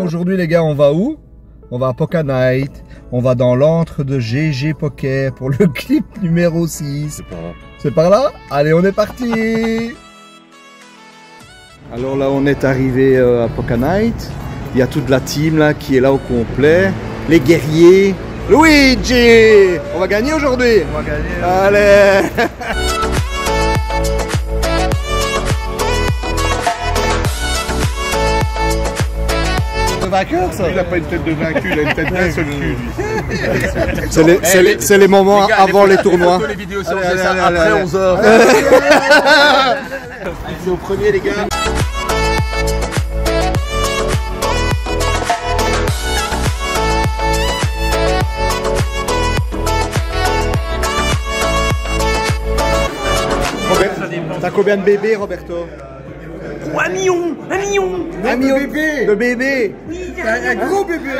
aujourd'hui les gars, on va où? On va à Poker Night, on va dans l'antre de GG Poker pour le clip numéro 6. C'est par là. C'est par là? Allez, on est parti! Alors là, on est arrivé à Poker Night. Il y a toute la team là qui est là au complet. Les guerriers. Luigi! On va gagner aujourd'hui? On va gagner. Allez! Vainqueur, ça. Il n'a pas une tête de vaincu, il a une tête d'un seul cul, lui. C'est les moments avant les tournois. Les vidéos, si on Allez, faisait ça allez, après allez. 11h. C'est au premier, les gars. T'as combien de bébés, Roberto? 1 million. 1 million. Un million de bébés. Un gros bébé.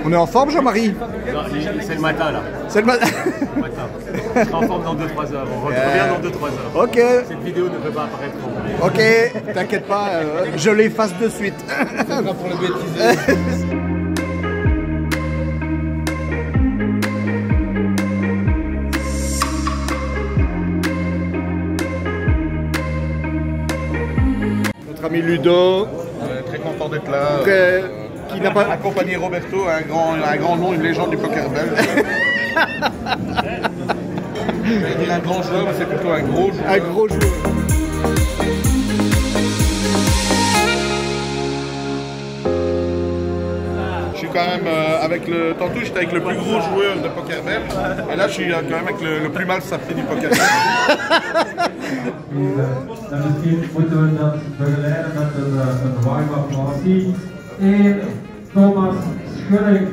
On est en forme, Jean-Marie? C'est le matin là. C'est le matin. Le matin. Je suis en forme dans 2-3 heures. On revient dans 2-3 heures. Ok, Cette vidéo ne peut pas apparaître pour moi. ok, t'inquiète pas, je l'efface de suite. Pour le bêtisier. Notre ami Ludo, Très content d'être là. qui n'a pas... Accompagné Roberto, un grand nom, une légende du poker belge. J'allais dire un grand joueur, mais c'est plutôt un gros joueur. Un gros joueur. Je suis quand même avec le. Tantôt j'étais avec le plus gros joueur de poker belge. Et là je suis quand même avec le plus mal sapé du poker belge. Misschien moeten we dat begeleiden met een warm-up party. En Thomas Schunning,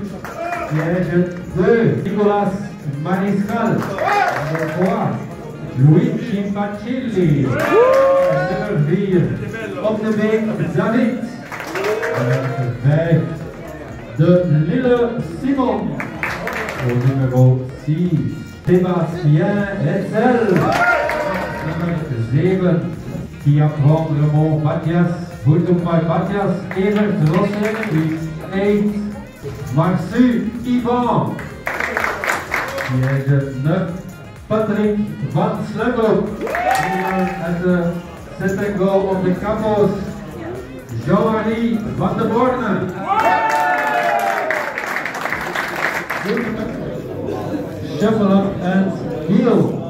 piège 2. Nicolas Mariscal, nummer 3. Luigi Bacilli, nummer 4. Op de week David. 5. De Lille Simon. Au numéro 6. Sébastien Hetzel. Nummer 7, qui apprend le mot Matthias, Boutoupai Matthias, Evert Rossen, 8, Marsu Ivan, piège 9, Patrick Van Sluggo, at the second goal of the Capos, Jean-Marie Van de Borne. Shuffle up and heel.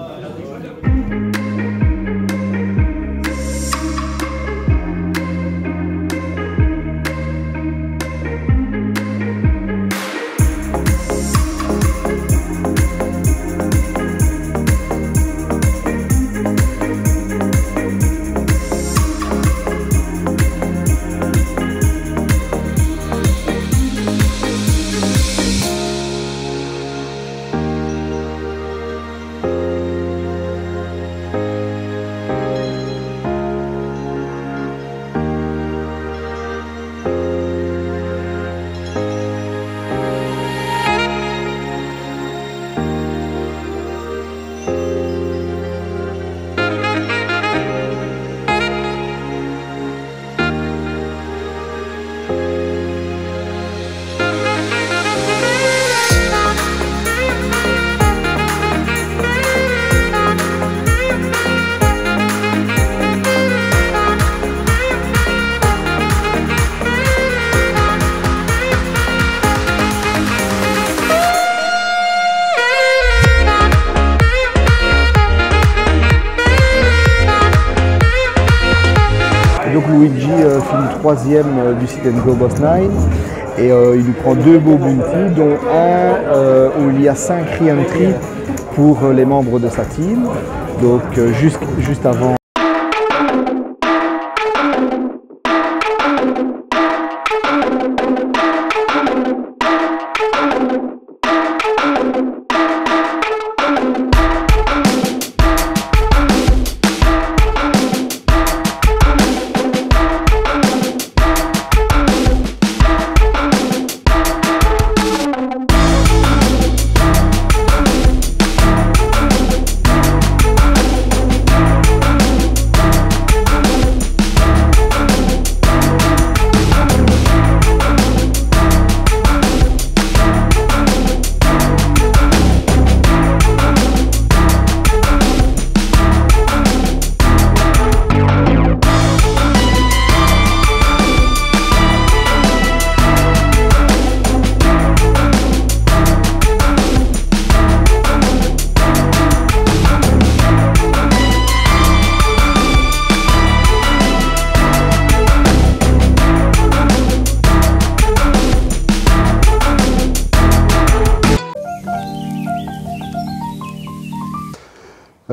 Donc Luigi finit 3e du Sit and Go Boss 9 et il nous prend 2 beaux bounty, dont un où il y a 5 re-entry pour les membres de sa team. Donc juste avant.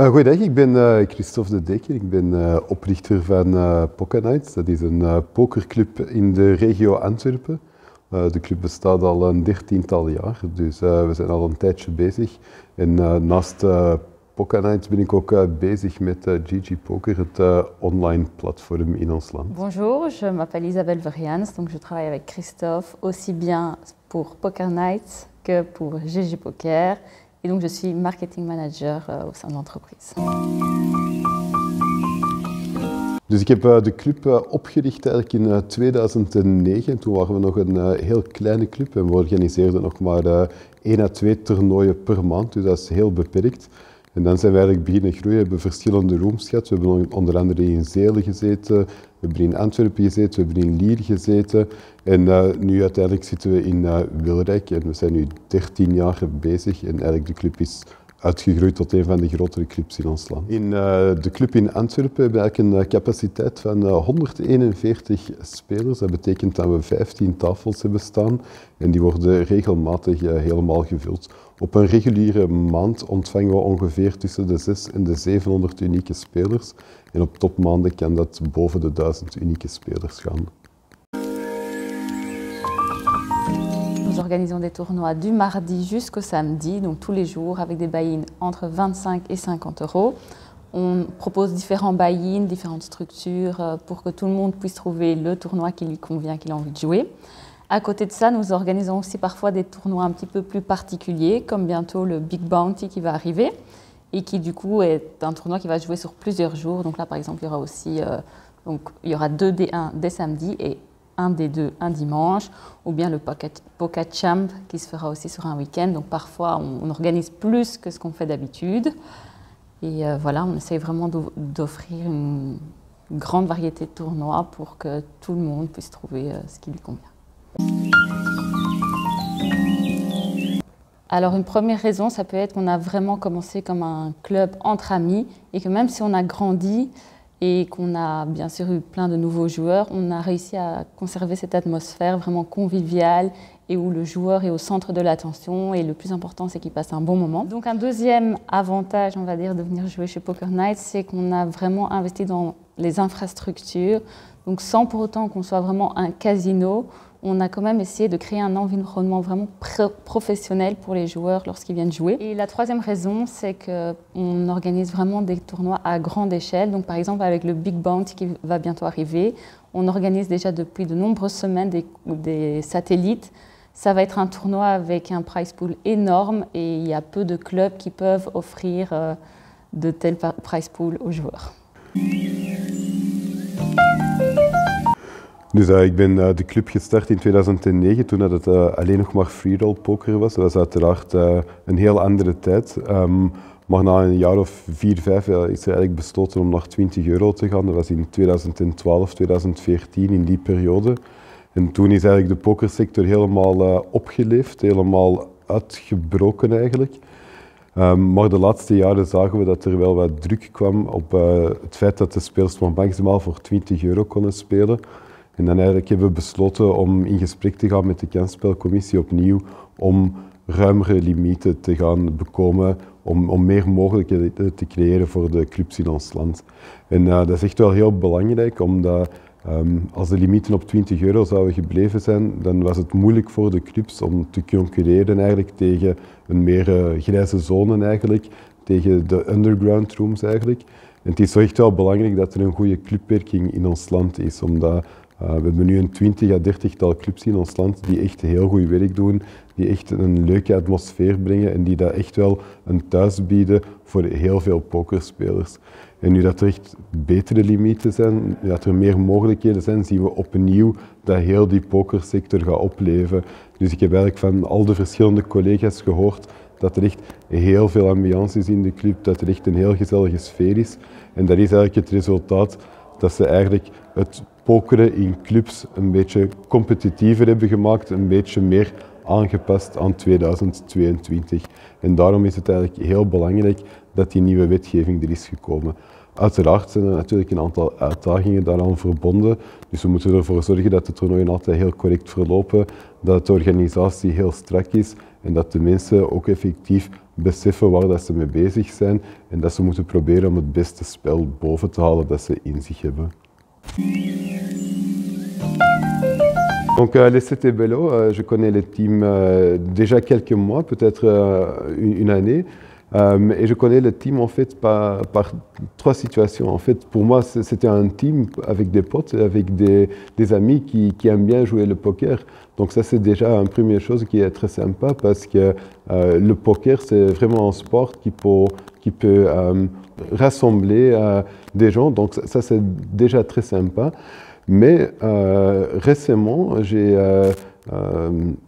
Goedendag, ik ben Christophe de Dekker. Ik ben oprichter van Poker Nights. Dat is een pokerclub in de regio Antwerpen. De club bestaat al een 13-tal jaar, dus we zijn al een tijdje bezig. En naast Poker Nights ben ik ook bezig met GG Poker, het online platform in ons land. Bonjour, je m'appelle Isabelle Verrians, donc je travaille avec Christophe aussi bien pour Poker Nights que pour GG Poker. Et donc je suis marketing manager au sein de l'entreprise. Dus ik heb de club opgericht eigenlijk in 2009. Toen waren we nog een heel kleine club en we organiseerden nog maar 1 à 2 toernooien per maand, dus dat is heel beperkt. En dan zijn we eigenlijk beginnen groeien, we hebben verschillende rooms gehad. We hebben onder andere in Zeelen gezeten, we hebben in Antwerpen gezeten, we hebben in Lier gezeten. En nu uiteindelijk zitten we in Wilrijk en we zijn nu 13 jaar bezig. En eigenlijk de club is uitgegroeid tot een van de grotere clubs in ons land. In de club in Antwerpen hebben we eigenlijk een capaciteit van 141 spelers. Dat betekent dat we 15 tafels hebben staan en die worden regelmatig helemaal gevuld. Op een reguliere maand ontvangen we ongeveer tussen de 600 en de 700 unieke spelers. En op topmaanden kan dat boven de 1000 unieke spelers gaan. Nous organisons des tournois du mardi jusqu'au samedi, donc tous les jours avec des buy-in entre 25 et 50 €. On propose différents buy-in, différentes structures pour que tout le monde puisse trouver le tournoi qui lui convient, qu'il a envie de jouer. À côté de ça, nous organisons aussi parfois des tournois un petit peu plus particuliers, comme bientôt le Big Bounty qui va arriver et qui du coup est un tournoi qui va se jouer sur plusieurs jours. Donc là par exemple, il y aura aussi il y aura 2 D1 dès samedi et 1 D2 un dimanche, ou bien le Poker Champ qui se fera aussi sur un week-end. Donc parfois on organise plus que ce qu'on fait d'habitude. Et voilà, on essaye vraiment d'offrir une grande variété de tournois pour que tout le monde puisse trouver ce qui lui convient. Alors une première raison, ça peut être qu'on a vraiment commencé comme un club entre amis et que même si on a grandi et qu'on a bien sûr eu plein de nouveaux joueurs, on a réussi à conserver cette atmosphère vraiment conviviale et où le joueur est au centre de l'attention et le plus important c'est qu'il passe un bon moment. Donc un deuxième avantage, on va dire, de venir jouer chez Poker Nights, c'est qu'on a vraiment investi dans les infrastructures, donc sans pour autant qu'on soit vraiment un casino. On a quand même essayé de créer un environnement vraiment professionnel pour les joueurs lorsqu'ils viennent jouer. Et la troisième raison, c'est qu'on organise vraiment des tournois à grande échelle. Donc par exemple avec le Big Bounty qui va bientôt arriver, on organise déjà depuis de nombreuses semaines des satellites. Ça va être un tournoi avec un prize pool énorme et il y a peu de clubs qui peuvent offrir de tels prize pools aux joueurs. Dus ik ben de club gestart in 2009, toen dat het alleen nog maar free-roll poker was. Dat was uiteraard een heel andere tijd. Maar na een jaar of 4, 5 is er eigenlijk besloten om naar 20 € te gaan. Dat was in 2012, 2014, in die periode. En toen is eigenlijk de pokersector helemaal opgeleefd, helemaal uitgebroken eigenlijk. Maar de laatste jaren zagen we dat er wel wat druk kwam op het feit dat de spelers maar maximaal voor 20 € konden spelen. En dan eigenlijk hebben we besloten om in gesprek te gaan met de kansspelcommissie opnieuw om ruimere limieten te gaan bekomen, om meer mogelijkheden te creëren voor de clubs in ons land. En dat is echt wel heel belangrijk, omdat als de limieten op 20 € zouden gebleven zijn, dan was het moeilijk voor de clubs om te concurreren eigenlijk tegen een meer grijze zone eigenlijk, tegen de underground rooms eigenlijk. En het is echt wel belangrijk dat er een goede clubwerking in ons land is, omdat we hebben nu een 20 à 30-tal clubs in ons land die echt heel goed werk doen, die echt een leuke atmosfeer brengen en die dat echt wel een thuis bieden voor heel veel pokerspelers. En nu dat er echt betere limieten zijn, dat er meer mogelijkheden zijn, zien we opnieuw dat heel die pokersector gaat opleven. Dus ik heb eigenlijk van al de verschillende collega's gehoord dat er echt heel veel ambiance is in de club, dat er echt een heel gezellige sfeer is. En dat is eigenlijk het resultaat dat ze eigenlijk het pokeren in clubs een beetje competitiever hebben gemaakt, een beetje meer aangepast aan 2022. En daarom is het eigenlijk heel belangrijk dat die nieuwe wetgeving er is gekomen. Uiteraard zijn er natuurlijk een aantal uitdagingen daaraan verbonden, dus we moeten ervoor zorgen dat de toernooien altijd heel correct verlopen, dat de organisatie heel strak is en dat de mensen ook effectief beseffen waar dat ze mee bezig zijn en dat ze moeten proberen om het beste spel boven te halen dat ze in zich hebben. Donc les C'était Bello, je connais le team déjà quelques mois, peut-être une année. Et je connais le team en fait par trois situations. En fait, pour moi, c'était un team avec des potes, avec des amis qui aiment bien jouer le poker. Donc ça, c'est déjà une première chose qui est très sympa parce que le poker, c'est vraiment un sport qui peut rassembler des gens. Donc ça, c'est déjà très sympa. Mais récemment, j'ai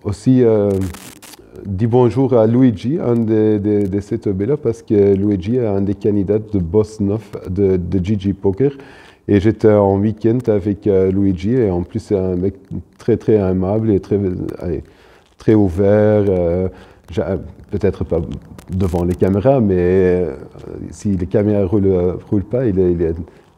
aussi dit bonjour à Luigi, un des C'était Bello, parce que Luigi est un des candidats de boss 9 de GG Poker. Et j'étais en week-end avec Luigi, et en plus c'est un mec très très aimable et très ouvert. Peut-être pas devant les caméras, mais si les caméras ne roulent pas, il est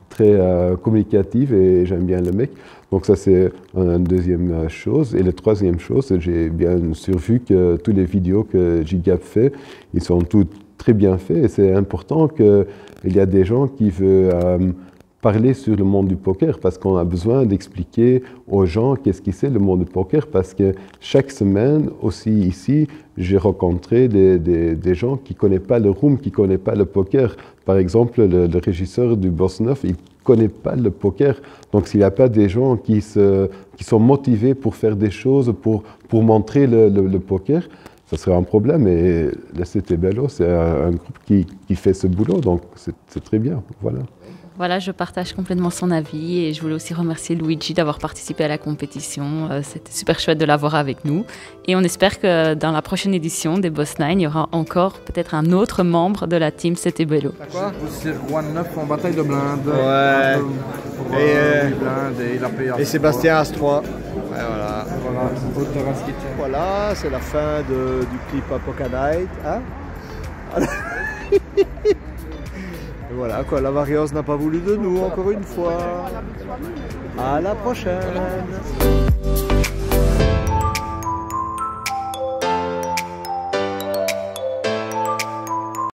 très communicatif et j'aime bien le mec. Donc ça c'est une deuxième chose. Et la troisième chose, j'ai bien sûr vu que toutes les vidéos que Gigap fait, ils sont toutes très bien faits et c'est important qu'il y a des gens qui veulent parler sur le monde du poker parce qu'on a besoin d'expliquer aux gens qu'est-ce que c'est le monde du poker parce que chaque semaine aussi ici, j'ai rencontré des gens qui ne connaissent pas le room, qui ne connaissent pas le poker. Par exemple, le régisseur du Boss 9, il ne connaît pas le poker. Donc s'il n'y a pas des gens qui sont motivés pour faire des choses, pour montrer le poker, ça serait un problème. Et le C'était Bello, c'est un groupe qui fait ce boulot, donc c'est très bien. Voilà. Voilà, je partage complètement son avis et je voulais aussi remercier Luigi d'avoir participé à la compétition. C'était super chouette de l'avoir avec nous. Et on espère que dans la prochaine édition des Boss 9, il y aura encore peut-être un autre membre de la team C'était Bello. Quoi? C'est Juan 9 en bataille de blinde. Ouais. Et Sébastien As 3. Ouais, voilà. Voilà, c'est la fin du clip Poker Night. Hein? Et voilà quoi, la Variance n'a pas voulu de nous encore une fois. À la prochaine.